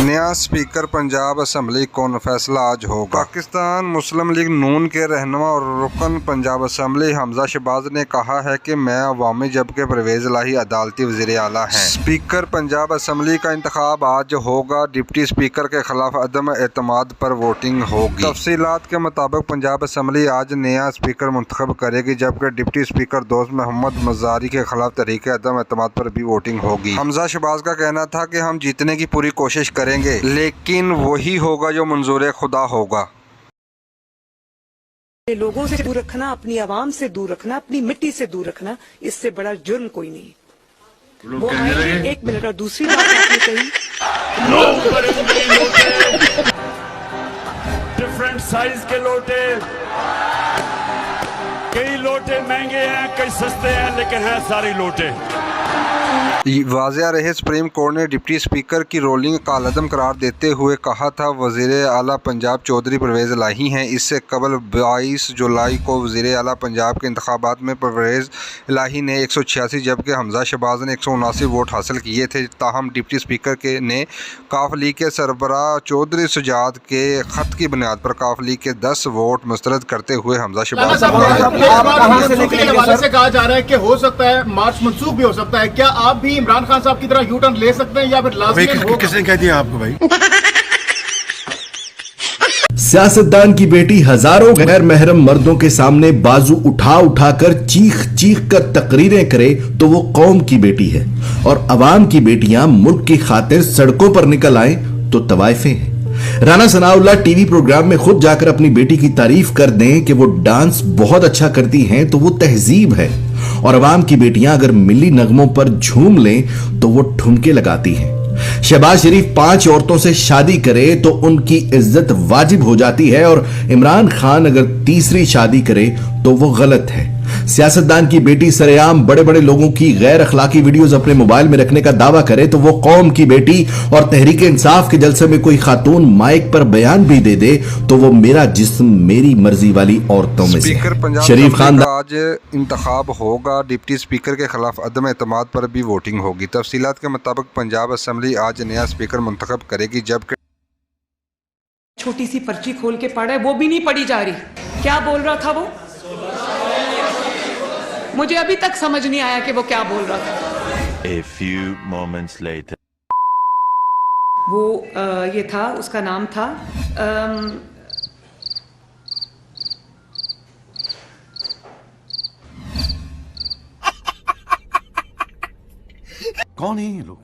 नया speaker Punjab assembly कौन, फैसला आज होगा। पाकिस्तान मुस्लिम लीग नून के रहनुमा और रुकन पंजाब असम्बली हमजा शहबाज ने कहा है कि मैं अवामी जबकि परवेज़ इलाही अदालती वज़ीर आला हैं। स्पीकर पंजाब असम्बली का इंतखाब आज होगा। डिप्टी स्पीकर के खिलाफ अदम एतमाद पर वोटिंग होगी। तफसीलात के मुताबिक पंजाब असम्बली आज नया स्पीकर मुंतखब करेगी, जबकि डिप्टी स्पीकर दोस्त मोहम्मद मजारी के खिलाफ तहरीक अदम एतमाद पर भी वोटिंग होगी। हमजा शहबाज का कहना था कि हम जीतने की पूरी कोशिश करेंगे, लेकिन वही होगा जो मंजूर खुदा होगा। लोगों से दूर रखना, अपनी आवाम से दूर रखना, अपनी मिट्टी से दूर रखना, इससे बड़ा जुर्म कोई नहीं। वो आएंगे 1 मिनट। और दूसरी बात आपने कही, डिफरेंट साइज के लोटे, कई लोटे महंगे हैं, कई सस्ते हैं, लेकिन हैं सारे लोटे। वाज़ेह रहे, सुप्रीम कोर्ट ने डिप्टी स्पीकर की रोलिंग कालअदम करार देते हुए कहा था वज़ीर आला पंजाब चौधरी परवेज़ इलाही हैं। इससे कबल 22 जुलाई को वज़ीर आला पंजाब के इंतखाबात में परवेज़ इलाही ने 186 जबकि हमजा शहबाज ने 179 वोट हासिल किए थे। ताहम डिप्टी स्पीकर ने काफ लीग के सरबराह चौधरी सुजात के ख़त की बुनियाद पर काफ लीग के 10 वोट मुस्तरद करते हुए हमजा शहबाज से कहा जा रहा है कि हो सकता है मार्च मनसूख भी हो सकता है। क्या आप भी इमरान खान साहब की तरह यू टर्न ले सकते हैं या फिर लाज़मी होगा? किसने कह दिया आपको भाई? सियासतदान की बेटी हजारों गैर महरम मर्दों के सामने बाजू उठा उठाकर चीख चीख कर तकरीरें करे तो वो कौम की बेटी है, और अवाम की बेटियां मुल्क की खातिर सड़कों पर निकल आए तो तवाइफे हैं। राना सनाउल्लाह टीवी प्रोग्राम में खुद जाकर अपनी बेटी की तारीफ कर दें कि वो डांस बहुत अच्छा करती हैं तो वो तहजीब है, और अवाम की बेटियां अगर मिली नगमों पर झूम लें तो वो ठुमके लगाती हैं। शहबाज शरीफ 5 औरतों से शादी करे तो उनकी इज्जत वाजिब हो जाती है, और इमरान खान अगर तीसरी शादी करे तो वो गलत है। सियासतदान की बेटी सरेआम बड़े बड़े लोगों की गैर अखलाकी वीडियोस अपने मोबाइल में रखने का दावा करे तो वो कौम की बेटी, और तहरीक इंसाफ के जलसे में कोई खातून माइक पर बयान भी दे दे तो वो मेरा जिस्म मेरी मर्जी वाली औरतों में से है। शरीफ खान आज इंतखाब होगा। डिप्टी स्पीकर के खिलाफ अदम एतमाद पर भी वोटिंग होगी। तफसीलात के मुताबिक पंजाब असम्बली आज नया स्पीकर मुंतखब करेगी, जबकि छोटी सी पर्ची खोल के पढ़ा है, वो भी नहीं पढ़ी जा रही। क्या बोल रहा था वो? मुझे अभी तक समझ नहीं आया कि वो क्या बोल रहा था। A few moments later. वो ये था, उसका नाम था कौन है ये लोग?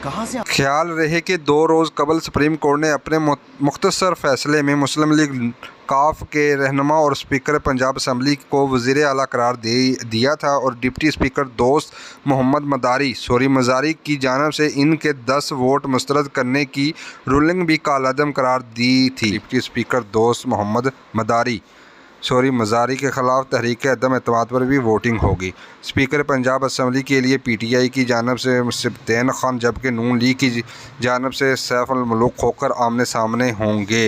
कहां से? ख्याल रहे कि 2 रोज़ कबल सुप्रीम कोर्ट ने अपने मुख्तसर फैसले में मुस्लिम लीग काफ के रहनुमा और स्पीकर पंजाब असम्बली को वज़ीर आला करार दिया था, और डिप्टी स्पीकर दोस्त मोहम्मद मजारी की जानब से इनके 10 वोट मुस्तरद करने की रूलिंग भी कालअदम करार दी थी। डिप्टी स्पीकर दोस्त मोहम्मद मजारी के खिलाफ तहरीक अदम एतमाद पर भी वोटिंग होगी। स्पीकर पंजाब असम्बली के लिए PTI की जानब से सिब्तैन खान जबकि नून लीग की जानब से सैफ अल मुल्क खोकर आमने सामने होंगे।